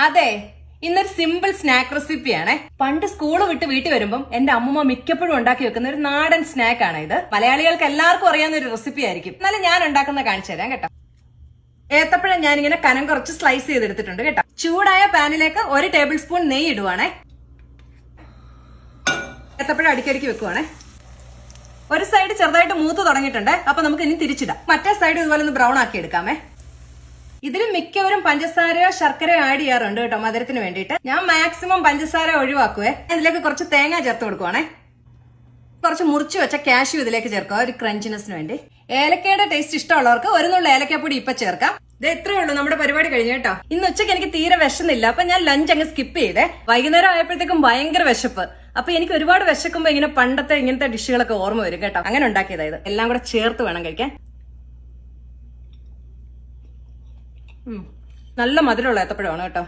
അതെ, ഇന്നൊരു simple snack റെസിപ്പിയാണേ. പണ്ട് സ്കൂൾ വിട്ട് വീട്ടിൽ വരുമ്പം എന്റെ അമ്മൂമ്മ മിക്കപ്പോഴും ഉണ്ടാക്കി വെക്കുന്ന ഒരു നാടൻ സ്നാക്ക് ആണ് ഇത്. മലയാളികൾക്ക് എല്ലാവർക്കും അറിയാവുന്ന ഒരു റെസിപ്പി ആയിരിക്കും. എന്നാലും ഞാൻ ഉണ്ടാക്കുന്ന കാണിച്ചു തരാം കേട്ടോ. ഏത്തപ്പഴം ഞാനിങ്ങനെ കനം കുറച്ച് സ്ലൈസ് ചെയ്തെടുത്തിട്ടുണ്ട് കേട്ടോ. ചൂടായ പാനിലേക്ക് 1 ടേബിൾ സ്പൂൺ നെയ്യ് ഇടുവാണേ. ഏത്തപ്പഴം അടിക്കടിക്ക് വെക്കുവാണേ. ഒരു സൈഡ് ചെറുതായിട്ട് മൂത്ത് തുടങ്ങിയിട്ടുണ്ട്. അപ്പൊ നമുക്ക് ഇനി തിരിച്ചിടാം. മറ്റേ സൈഡ് ഇതുപോലെ ഒന്ന് ബ്രൗൺ ആക്കി എടുക്കാമേ. ഇതിൽ മിക്കവരും പഞ്ചസാരയോ ശർക്കരയോ ആഡ് ചെയ്യാറുണ്ട് കേട്ടോ, മധുരത്തിന് വേണ്ടിയിട്ട്. ഞാൻ മാക്സിമം പഞ്ചസാര ഒഴിവാക്കുവേ. ഇതിലേക്ക് കുറച്ച് തേങ്ങ ചേർത്ത് കൊടുക്കുവാണേ. കുറച്ച് മുറിച്ചു വെച്ച കാഷ്യൂ ഇതിലേക്ക് ചേർക്കുക, ഒരു ക്രഞ്ചിനെസിന് വേണ്ടി. ഏലക്കയുടെ ടേസ്റ്റ് ഇഷ്ടമുള്ളവർക്ക് ഒരു നുള്ള ഏലക്കപ്പൊടി ഇപ്പൊ ചേർക്കാം. ഇത് ഇത്രയേ ഉള്ളൂ, നമ്മുടെ പരിപാടി കഴിഞ്ഞു കേട്ടോ. ഇന്ന് ഉച്ചയ്ക്ക് എനിക്ക് തീരെ വിശന്നില്ല, അപ്പൊ ഞാൻ ലഞ്ച് അങ്ങ് സ്കിപ്പ് ചെയ്തേ. വൈകുന്നേരം ആയപ്പോഴത്തേക്കും ഭയങ്കര വിശപ്പ്. അപ്പൊ എനിക്ക് ഒരുപാട് വിശക്കുമ്പോ ഇങ്ങനെ പണ്ടത്തെ ഇങ്ങനത്തെ ഡിഷുകളൊക്കെ ഓർമ്മ വരും കേട്ടോ. അങ്ങനെ ഉണ്ടാക്കിയതായത്. എല്ലാം കൂടെ ചേർത്ത് വേണം കഴിക്കാൻ. നല്ല മധുരമുള്ള ഏത്തപ്പഴമാണ് കേട്ടോ.